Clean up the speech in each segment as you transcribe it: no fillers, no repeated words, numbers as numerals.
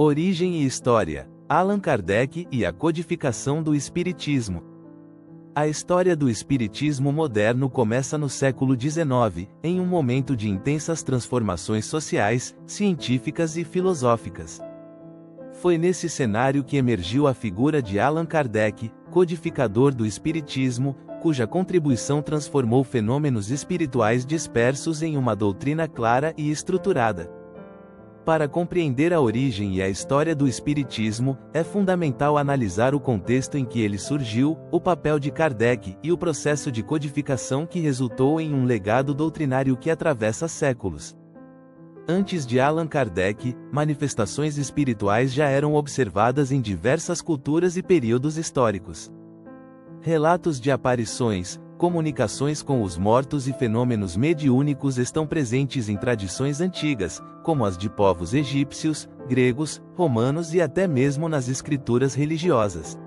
Origem e história: Allan Kardec e a codificação do Espiritismo. A história do Espiritismo moderno começa no século XIX, em um momento de intensas transformações sociais, científicas e filosóficas. Foi nesse cenário que emergiu a figura de Allan Kardec, codificador do Espiritismo, cuja contribuição transformou fenômenos espirituais dispersos em uma doutrina clara e estruturada. Para compreender a origem e a história do Espiritismo, é fundamental analisar o contexto em que ele surgiu, o papel de Kardec e o processo de codificação que resultou em um legado doutrinário que atravessa séculos. Antes de Allan Kardec, manifestações espirituais já eram observadas em diversas culturas e períodos históricos. Relatos de aparições, comunicações com os mortos e fenômenos mediúnicos estão presentes em tradições antigas, como as de povos egípcios, gregos, romanos e até mesmo nas escrituras religiosas.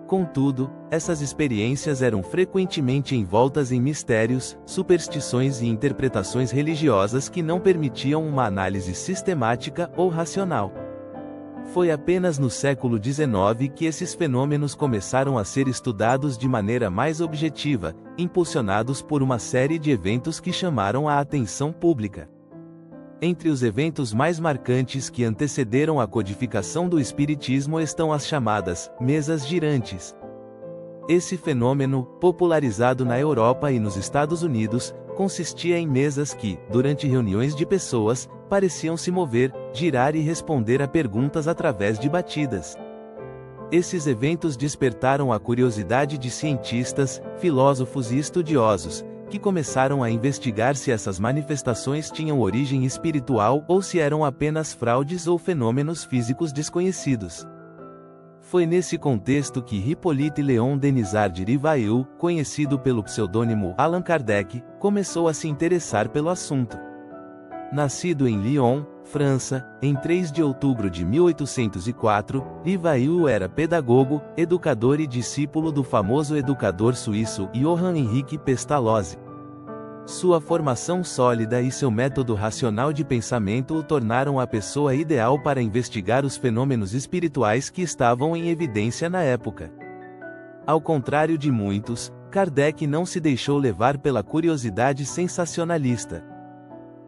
Contudo, essas experiências eram frequentemente envoltas em mistérios, superstições e interpretações religiosas que não permitiam uma análise sistemática ou racional. Foi apenas no século XIX que esses fenômenos começaram a ser estudados de maneira mais objetiva, impulsionados por uma série de eventos que chamaram a atenção pública. Entre os eventos mais marcantes que antecederam a codificação do Espiritismo estão as chamadas mesas girantes. Esse fenômeno, popularizado na Europa e nos Estados Unidos, consistia em mesas que, durante reuniões de pessoas, pareciam se mover, girar e responder a perguntas através de batidas. Esses eventos despertaram a curiosidade de cientistas, filósofos e estudiosos, que começaram a investigar se essas manifestações tinham origem espiritual ou se eram apenas fraudes ou fenômenos físicos desconhecidos. Foi nesse contexto que Hippolyte Léon Denisard de Rivail, conhecido pelo pseudônimo Allan Kardec, começou a se interessar pelo assunto. Nascido em Lyon, França, em 3 de outubro de 1804, Rivail era pedagogo, educador e discípulo do famoso educador suíço Johann Henrique Pestalozzi. Sua formação sólida e seu método racional de pensamento o tornaram a pessoa ideal para investigar os fenômenos espirituais que estavam em evidência na época. Ao contrário de muitos, Kardec não se deixou levar pela curiosidade sensacionalista.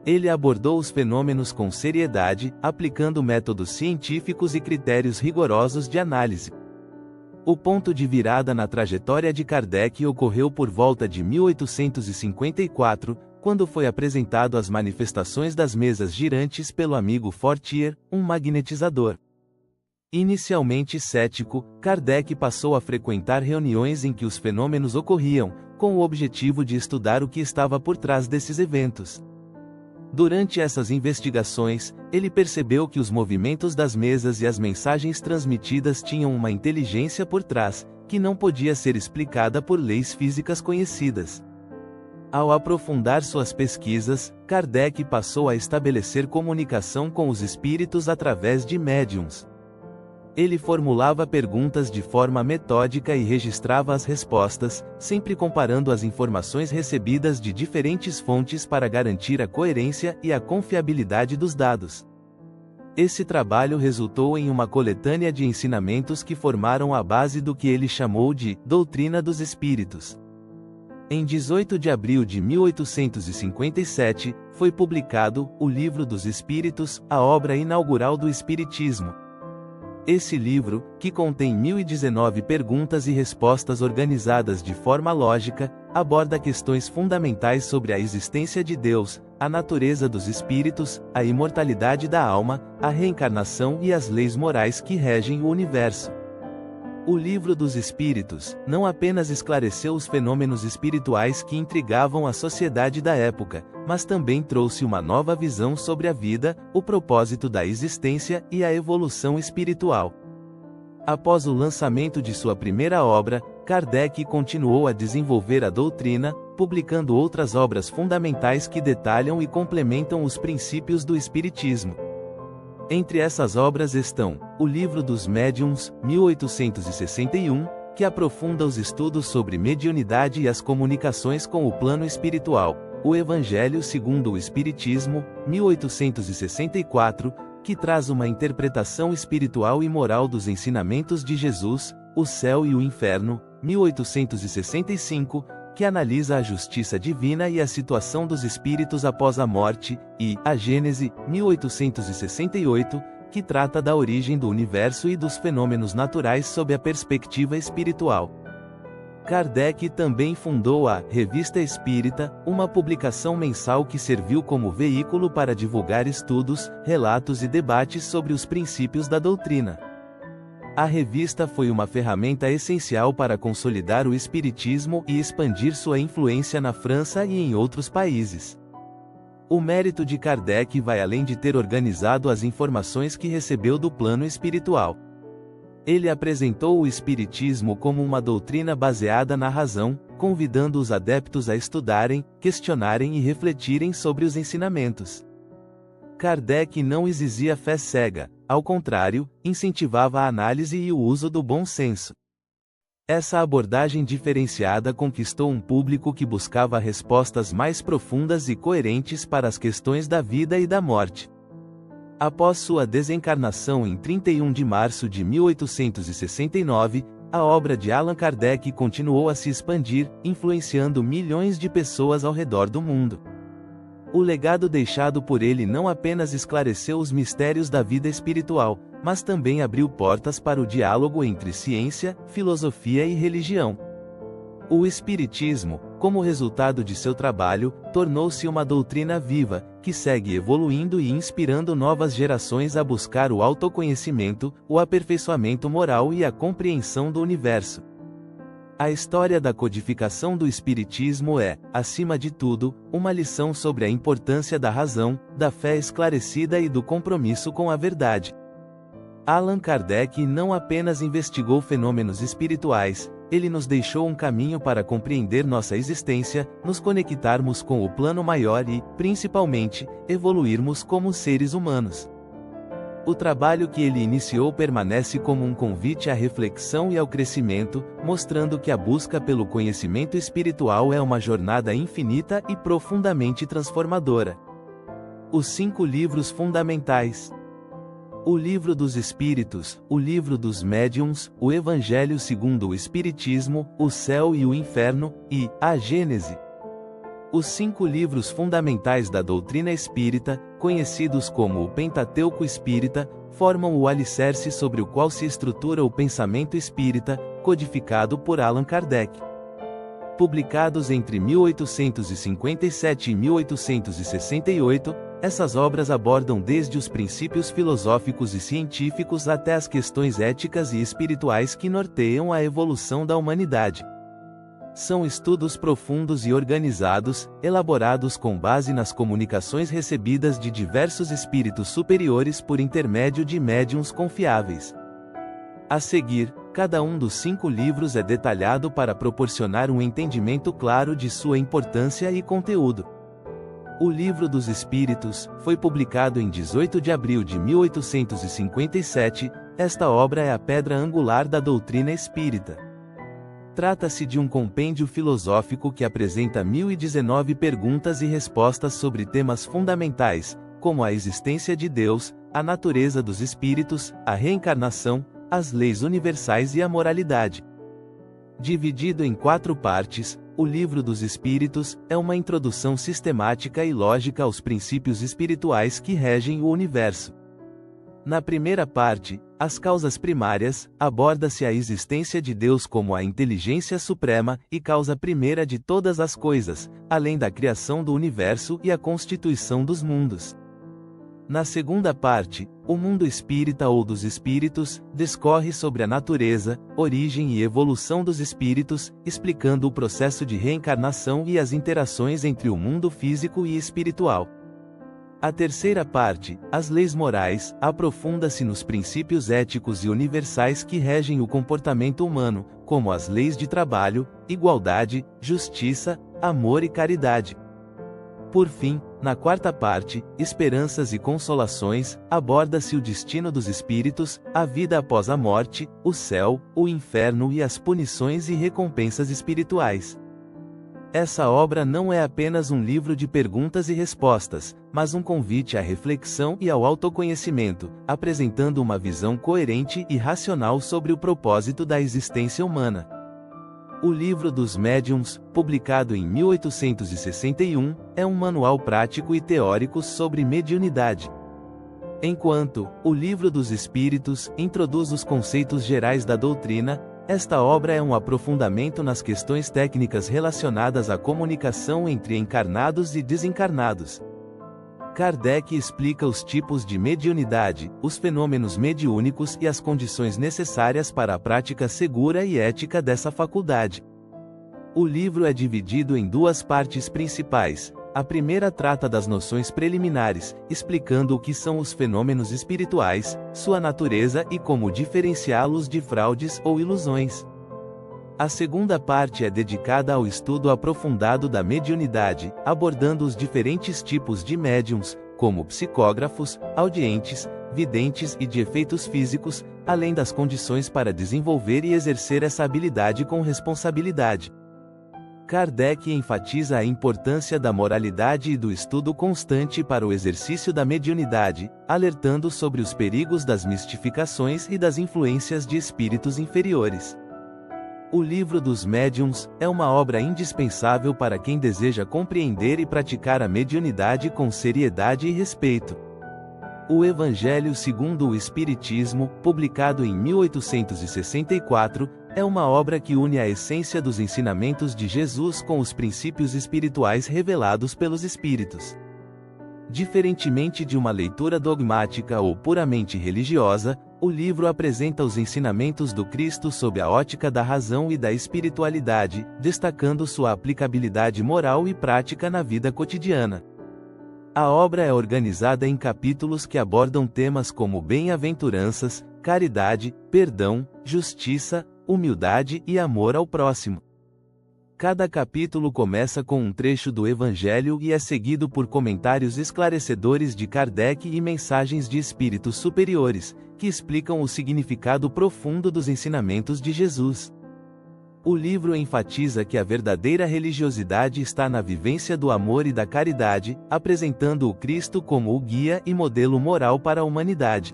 Ele abordou os fenômenos com seriedade, aplicando métodos científicos e critérios rigorosos de análise. O ponto de virada na trajetória de Kardec ocorreu por volta de 1854, quando foi apresentado as manifestações das mesas girantes pelo amigo Fortier, um magnetizador. Inicialmente cético, Kardec passou a frequentar reuniões em que os fenômenos ocorriam, com o objetivo de estudar o que estava por trás desses eventos. Durante essas investigações, ele percebeu que os movimentos das mesas e as mensagens transmitidas tinham uma inteligência por trás, que não podia ser explicada por leis físicas conhecidas. Ao aprofundar suas pesquisas, Kardec passou a estabelecer comunicação com os espíritos através de médiuns. Ele formulava perguntas de forma metódica e registrava as respostas, sempre comparando as informações recebidas de diferentes fontes para garantir a coerência e a confiabilidade dos dados. Esse trabalho resultou em uma coletânea de ensinamentos que formaram a base do que ele chamou de doutrina dos espíritos. Em 18 de abril de 1857, foi publicado o Livro dos Espíritos, a obra inaugural do Espiritismo. Esse livro, que contém 1019 perguntas e respostas organizadas de forma lógica, aborda questões fundamentais sobre a existência de Deus, a natureza dos espíritos, a imortalidade da alma, a reencarnação e as leis morais que regem o universo. O Livro dos Espíritos não apenas esclareceu os fenômenos espirituais que intrigavam a sociedade da época, mas também trouxe uma nova visão sobre a vida, o propósito da existência e a evolução espiritual. Após o lançamento de sua primeira obra, Kardec continuou a desenvolver a doutrina, publicando outras obras fundamentais que detalham e complementam os princípios do Espiritismo. Entre essas obras estão o Livro dos Médiuns, 1861, que aprofunda os estudos sobre mediunidade e as comunicações com o plano espiritual, o Evangelho segundo o Espiritismo, 1864, que traz uma interpretação espiritual e moral dos ensinamentos de Jesus, O Céu e o Inferno, 1865, que analisa a justiça divina e a situação dos espíritos após a morte, e A Gênese, 1868, que trata da origem do universo e dos fenômenos naturais sob a perspectiva espiritual. Kardec também fundou a Revista Espírita, uma publicação mensal que serviu como veículo para divulgar estudos, relatos e debates sobre os princípios da doutrina. A revista foi uma ferramenta essencial para consolidar o espiritismo e expandir sua influência na França e em outros países. O mérito de Kardec vai além de ter organizado as informações que recebeu do plano espiritual. Ele apresentou o espiritismo como uma doutrina baseada na razão, convidando os adeptos a estudarem, questionarem e refletirem sobre os ensinamentos. Kardec não exigia fé cega, ao contrário, incentivava a análise e o uso do bom senso. Essa abordagem diferenciada conquistou um público que buscava respostas mais profundas e coerentes para as questões da vida e da morte. Após sua desencarnação em 31 de março de 1869, a obra de Allan Kardec continuou a se expandir, influenciando milhões de pessoas ao redor do mundo. O legado deixado por ele não apenas esclareceu os mistérios da vida espiritual, mas também abriu portas para o diálogo entre ciência, filosofia e religião. O Espiritismo, como resultado de seu trabalho, tornou-se uma doutrina viva, que segue evoluindo e inspirando novas gerações a buscar o autoconhecimento, o aperfeiçoamento moral e a compreensão do universo. A história da codificação do Espiritismo é, acima de tudo, uma lição sobre a importância da razão, da fé esclarecida e do compromisso com a verdade. Allan Kardec não apenas investigou fenômenos espirituais, ele nos deixou um caminho para compreender nossa existência, nos conectarmos com o plano maior e, principalmente, evoluirmos como seres humanos. O trabalho que ele iniciou permanece como um convite à reflexão e ao crescimento, mostrando que a busca pelo conhecimento espiritual é uma jornada infinita e profundamente transformadora. Os 5 livros fundamentais: o Livro dos Espíritos, o Livro dos Médiuns, o Evangelho segundo o Espiritismo, o Céu e o Inferno, e A Gênese. Os 5 livros fundamentais da doutrina espírita, conhecidos como o Pentateuco Espírita, formam o alicerce sobre o qual se estrutura o pensamento espírita, codificado por Allan Kardec. Publicados entre 1857 e 1868, essas obras abordam desde os princípios filosóficos e científicos até as questões éticas e espirituais que norteiam a evolução da humanidade. São estudos profundos e organizados, elaborados com base nas comunicações recebidas de diversos espíritos superiores por intermédio de médiuns confiáveis. A seguir, cada um dos 5 livros é detalhado para proporcionar um entendimento claro de sua importância e conteúdo. O Livro dos Espíritos foi publicado em 18 de abril de 1857. Esta obra é a pedra angular da doutrina espírita. Trata-se de um compêndio filosófico que apresenta 1019 perguntas e respostas sobre temas fundamentais, como a existência de Deus, a natureza dos espíritos, a reencarnação, as leis universais e a moralidade. Dividido em 4 partes, o Livro dos Espíritos é uma introdução sistemática e lógica aos princípios espirituais que regem o universo. Na primeira parte, As Causas Primárias, aborda-se a existência de Deus como a inteligência suprema e causa primeira de todas as coisas, além da criação do universo e a constituição dos mundos. Na segunda parte, o mundo espírita ou dos espíritos, discorre sobre a natureza, origem e evolução dos espíritos, explicando o processo de reencarnação e as interações entre o mundo físico e espiritual. A terceira parte, As Leis Morais, aprofunda-se nos princípios éticos e universais que regem o comportamento humano, como as leis de trabalho, igualdade, justiça, amor e caridade. Por fim, na quarta parte, Esperanças e Consolações, aborda-se o destino dos espíritos, a vida após a morte, o céu, o inferno e as punições e recompensas espirituais. Essa obra não é apenas um livro de perguntas e respostas, mas um convite à reflexão e ao autoconhecimento, apresentando uma visão coerente e racional sobre o propósito da existência humana. O Livro dos Médiuns, publicado em 1861, é um manual prático e teórico sobre mediunidade. Enquanto O Livro dos Espíritos introduz os conceitos gerais da doutrina, esta obra é um aprofundamento nas questões técnicas relacionadas à comunicação entre encarnados e desencarnados. Kardec explica os tipos de mediunidade, os fenômenos mediúnicos e as condições necessárias para a prática segura e ética dessa faculdade. O livro é dividido em duas partes principais. A primeira trata das noções preliminares, explicando o que são os fenômenos espirituais, sua natureza e como diferenciá-los de fraudes ou ilusões. A segunda parte é dedicada ao estudo aprofundado da mediunidade, abordando os diferentes tipos de médiums, como psicógrafos, audientes, videntes e de efeitos físicos, além das condições para desenvolver e exercer essa habilidade com responsabilidade. Kardec enfatiza a importância da moralidade e do estudo constante para o exercício da mediunidade, alertando sobre os perigos das mistificações e das influências de espíritos inferiores. O Livro dos Médiuns é uma obra indispensável para quem deseja compreender e praticar a mediunidade com seriedade e respeito. O Evangelho segundo o Espiritismo, publicado em 1864, é uma obra que une a essência dos ensinamentos de Jesus com os princípios espirituais revelados pelos Espíritos. Diferentemente de uma leitura dogmática ou puramente religiosa, o livro apresenta os ensinamentos do Cristo sob a ótica da razão e da espiritualidade, destacando sua aplicabilidade moral e prática na vida cotidiana. A obra é organizada em capítulos que abordam temas como bem-aventuranças, caridade, perdão, justiça, humildade e amor ao próximo. Cada capítulo começa com um trecho do Evangelho e é seguido por comentários esclarecedores de Kardec e mensagens de espíritos superiores, que explicam o significado profundo dos ensinamentos de Jesus. O livro enfatiza que a verdadeira religiosidade está na vivência do amor e da caridade, apresentando o Cristo como o guia e modelo moral para a humanidade.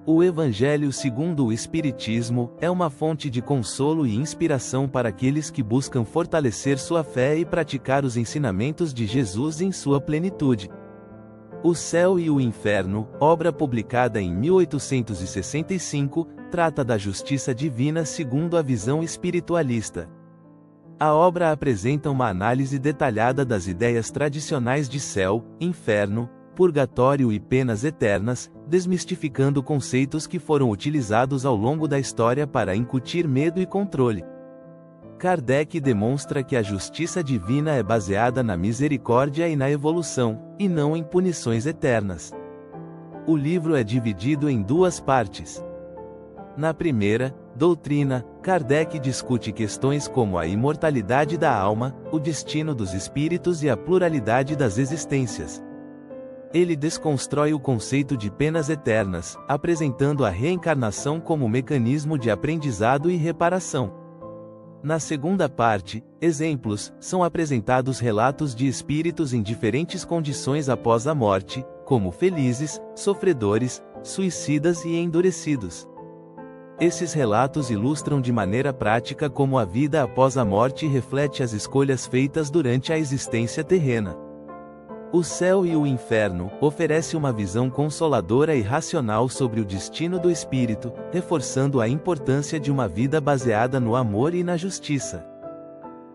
O Evangelho segundo o Espiritismo é uma fonte de consolo e inspiração para aqueles que buscam fortalecer sua fé e praticar os ensinamentos de Jesus em sua plenitude. O Céu e o Inferno, obra publicada em 1865, trata da justiça divina segundo a visão espiritualista. A obra apresenta uma análise detalhada das ideias tradicionais de céu, inferno, purgatório e penas eternas, desmistificando conceitos que foram utilizados ao longo da história para incutir medo e controle. Kardec demonstra que a justiça divina é baseada na misericórdia e na evolução, e não em punições eternas. O livro é dividido em duas partes. Na primeira, Doutrina, Kardec discute questões como a imortalidade da alma, o destino dos espíritos e a pluralidade das existências. Ele desconstrói o conceito de penas eternas, apresentando a reencarnação como mecanismo de aprendizado e reparação. Na segunda parte, exemplos, são apresentados relatos de espíritos em diferentes condições após a morte, como felizes, sofredores, suicidas e endurecidos. Esses relatos ilustram de maneira prática como a vida após a morte reflete as escolhas feitas durante a existência terrena. O Céu e o Inferno oferece uma visão consoladora e racional sobre o destino do espírito, reforçando a importância de uma vida baseada no amor e na justiça.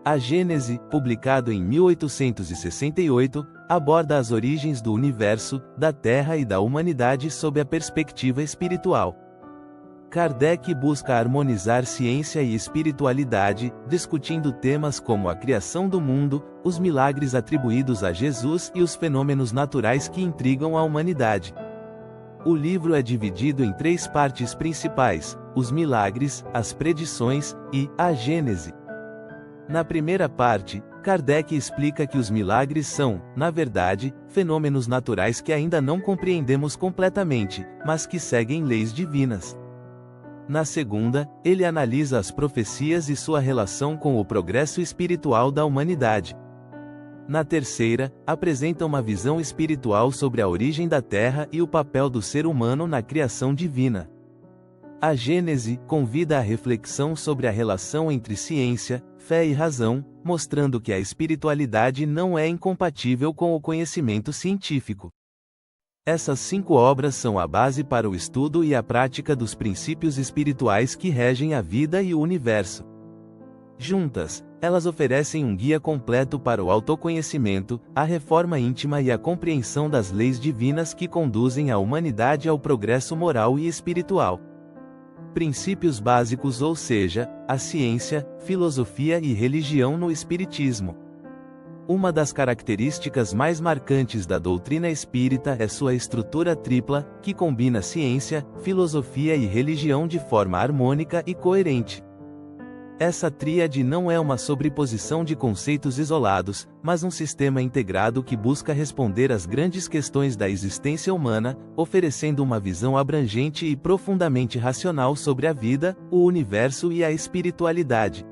A Gênese, publicado em 1868, aborda as origens do universo, da Terra e da humanidade sob a perspectiva espiritual. Kardec busca harmonizar ciência e espiritualidade, discutindo temas como a criação do mundo, os milagres atribuídos a Jesus e os fenômenos naturais que intrigam a humanidade. O livro é dividido em três partes principais: os milagres, as predições e a Gênese. Na primeira parte, Kardec explica que os milagres são, na verdade, fenômenos naturais que ainda não compreendemos completamente, mas que seguem leis divinas. Na segunda, ele analisa as profecias e sua relação com o progresso espiritual da humanidade. Na terceira, apresenta uma visão espiritual sobre a origem da Terra e o papel do ser humano na criação divina. A Gênese convida à reflexão sobre a relação entre ciência, fé e razão, mostrando que a espiritualidade não é incompatível com o conhecimento científico. Essas 5 obras são a base para o estudo e a prática dos princípios espirituais que regem a vida e o universo. Juntas, elas oferecem um guia completo para o autoconhecimento, a reforma íntima e a compreensão das leis divinas que conduzem a humanidade ao progresso moral e espiritual. Princípios básicos, ou seja, a ciência, filosofia e religião no Espiritismo. Uma das características mais marcantes da doutrina espírita é sua estrutura tripla, que combina ciência, filosofia e religião de forma harmônica e coerente. Essa tríade não é uma sobreposição de conceitos isolados, mas um sistema integrado que busca responder às grandes questões da existência humana, oferecendo uma visão abrangente e profundamente racional sobre a vida, o universo e a espiritualidade.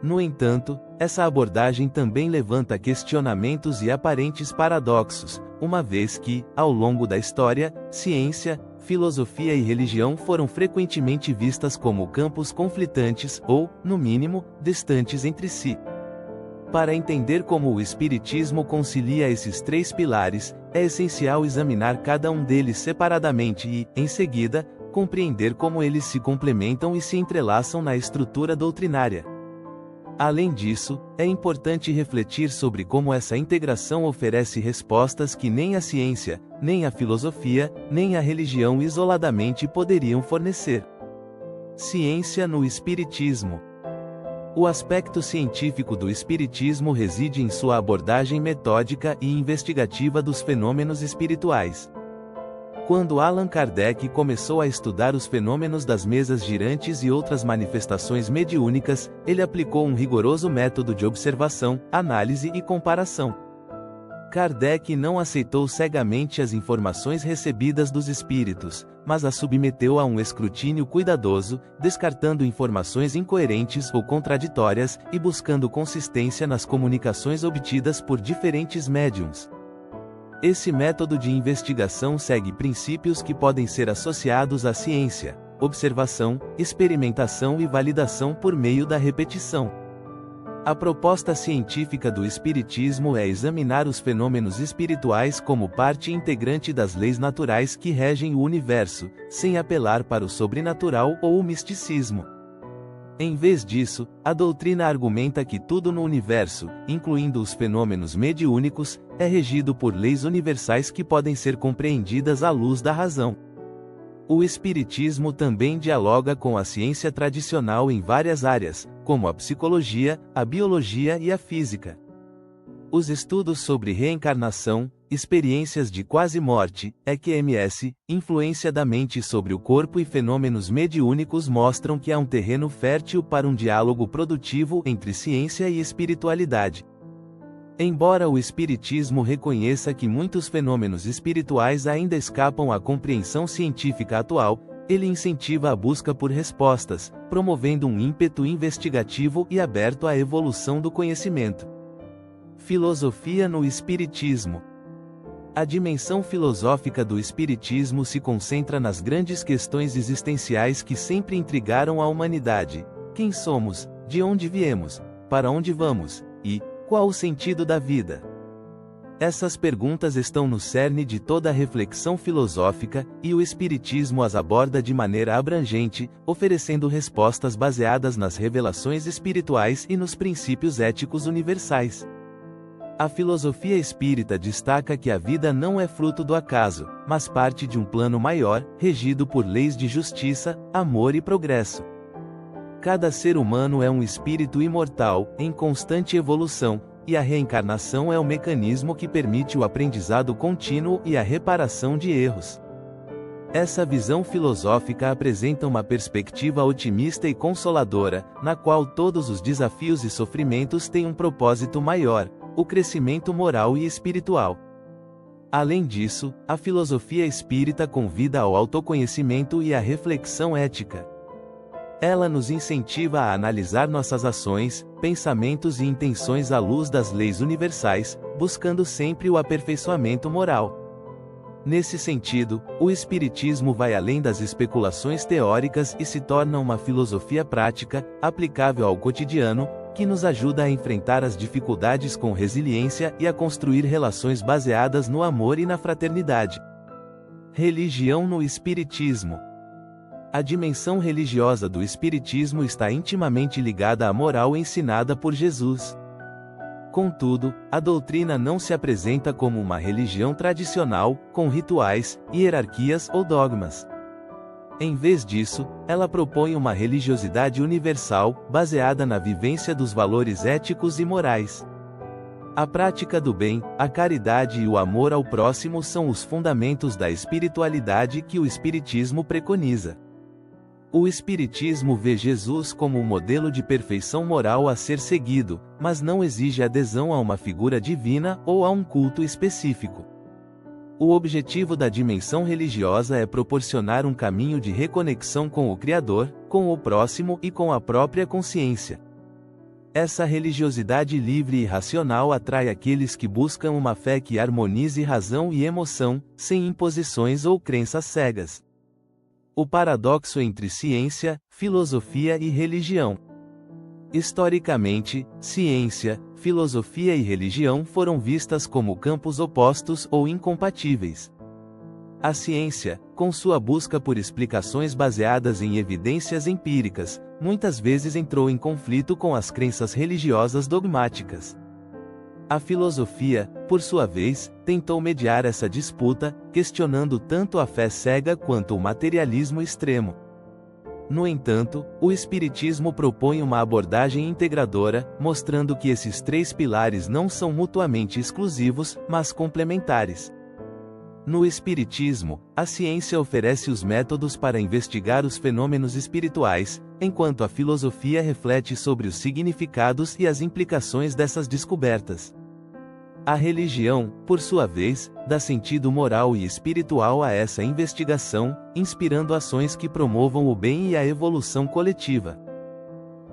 No entanto, essa abordagem também levanta questionamentos e aparentes paradoxos, uma vez que, ao longo da história, ciência, filosofia e religião foram frequentemente vistas como campos conflitantes ou, no mínimo, distantes entre si. Para entender como o Espiritismo concilia esses 3 pilares, é essencial examinar cada um deles separadamente e, em seguida, compreender como eles se complementam e se entrelaçam na estrutura doutrinária. Além disso, é importante refletir sobre como essa integração oferece respostas que nem a ciência, nem a filosofia, nem a religião isoladamente poderiam fornecer. Ciência no Espiritismo. O aspecto científico do Espiritismo reside em sua abordagem metódica e investigativa dos fenômenos espirituais. Quando Allan Kardec começou a estudar os fenômenos das mesas girantes e outras manifestações mediúnicas, ele aplicou um rigoroso método de observação, análise e comparação. Kardec não aceitou cegamente as informações recebidas dos espíritos, mas as submeteu a um escrutínio cuidadoso, descartando informações incoerentes ou contraditórias, e buscando consistência nas comunicações obtidas por diferentes médiuns. Esse método de investigação segue princípios que podem ser associados à ciência: observação, experimentação e validação por meio da repetição. A proposta científica do Espiritismo é examinar os fenômenos espirituais como parte integrante das leis naturais que regem o universo, sem apelar para o sobrenatural ou o misticismo. Em vez disso, a doutrina argumenta que tudo no universo, incluindo os fenômenos mediúnicos, é regido por leis universais que podem ser compreendidas à luz da razão. O Espiritismo também dialoga com a ciência tradicional em várias áreas, como a psicologia, a biologia e a física. Os estudos sobre reencarnação, experiências de quase-morte, EQMS, influência da mente sobre o corpo e fenômenos mediúnicos mostram que há um terreno fértil para um diálogo produtivo entre ciência e espiritualidade. Embora o Espiritismo reconheça que muitos fenômenos espirituais ainda escapam à compreensão científica atual, ele incentiva a busca por respostas, promovendo um ímpeto investigativo e aberto à evolução do conhecimento. Filosofia no Espiritismo. A dimensão filosófica do Espiritismo se concentra nas grandes questões existenciais que sempre intrigaram a humanidade: quem somos, de onde viemos, para onde vamos, e qual o sentido da vida? Essas perguntas estão no cerne de toda a reflexão filosófica, e o Espiritismo as aborda de maneira abrangente, oferecendo respostas baseadas nas revelações espirituais e nos princípios éticos universais. A filosofia espírita destaca que a vida não é fruto do acaso, mas parte de um plano maior, regido por leis de justiça, amor e progresso. Cada ser humano é um espírito imortal, em constante evolução, e a reencarnação é o mecanismo que permite o aprendizado contínuo e a reparação de erros. Essa visão filosófica apresenta uma perspectiva otimista e consoladora, na qual todos os desafios e sofrimentos têm um propósito maior: o crescimento moral e espiritual. Além disso, a filosofia espírita convida ao autoconhecimento e à reflexão ética. Ela nos incentiva a analisar nossas ações, pensamentos e intenções à luz das leis universais, buscando sempre o aperfeiçoamento moral. Nesse sentido, o Espiritismo vai além das especulações teóricas e se torna uma filosofia prática, aplicável ao cotidiano, que nos ajuda a enfrentar as dificuldades com resiliência e a construir relações baseadas no amor e na fraternidade. Religião no Espiritismo. A dimensão religiosa do Espiritismo está intimamente ligada à moral ensinada por Jesus. Contudo, a doutrina não se apresenta como uma religião tradicional, com rituais, hierarquias ou dogmas. Em vez disso, ela propõe uma religiosidade universal, baseada na vivência dos valores éticos e morais. A prática do bem, a caridade e o amor ao próximo são os fundamentos da espiritualidade que o Espiritismo preconiza. O Espiritismo vê Jesus como um modelo de perfeição moral a ser seguido, mas não exige adesão a uma figura divina ou a um culto específico. O objetivo da dimensão religiosa é proporcionar um caminho de reconexão com o Criador, com o próximo e com a própria consciência. Essa religiosidade livre e racional atrai aqueles que buscam uma fé que harmonize razão e emoção, sem imposições ou crenças cegas. O paradoxo entre ciência, filosofia e religião. Historicamente, ciência, filosofia e religião foram vistas como campos opostos ou incompatíveis. A ciência, com sua busca por explicações baseadas em evidências empíricas, muitas vezes entrou em conflito com as crenças religiosas dogmáticas. A filosofia, por sua vez, tentou mediar essa disputa, questionando tanto a fé cega quanto o materialismo extremo. No entanto, o Espiritismo propõe uma abordagem integradora, mostrando que esses três pilares não são mutuamente exclusivos, mas complementares. No Espiritismo, a ciência oferece os métodos para investigar os fenômenos espirituais, enquanto a filosofia reflete sobre os significados e as implicações dessas descobertas. A religião, por sua vez, dá sentido moral e espiritual a essa investigação, inspirando ações que promovam o bem e a evolução coletiva.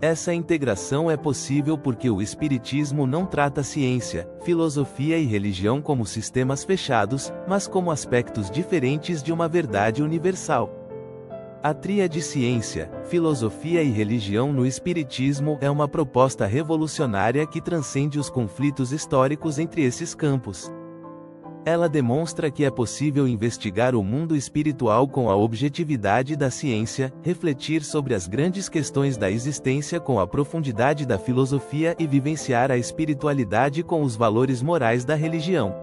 Essa integração é possível porque o Espiritismo não trata ciência, filosofia e religião como sistemas fechados, mas como aspectos diferentes de uma verdade universal. A tríade ciência, filosofia e religião no Espiritismo é uma proposta revolucionária que transcende os conflitos históricos entre esses campos. Ela demonstra que é possível investigar o mundo espiritual com a objetividade da ciência, refletir sobre as grandes questões da existência com a profundidade da filosofia e vivenciar a espiritualidade com os valores morais da religião.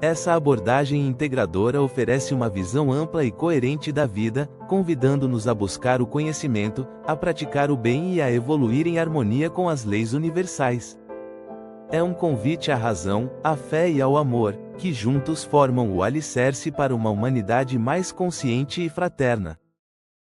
Essa abordagem integradora oferece uma visão ampla e coerente da vida, convidando-nos a buscar o conhecimento, a praticar o bem e a evoluir em harmonia com as leis universais. É um convite à razão, à fé e ao amor, que juntos formam o alicerce para uma humanidade mais consciente e fraterna.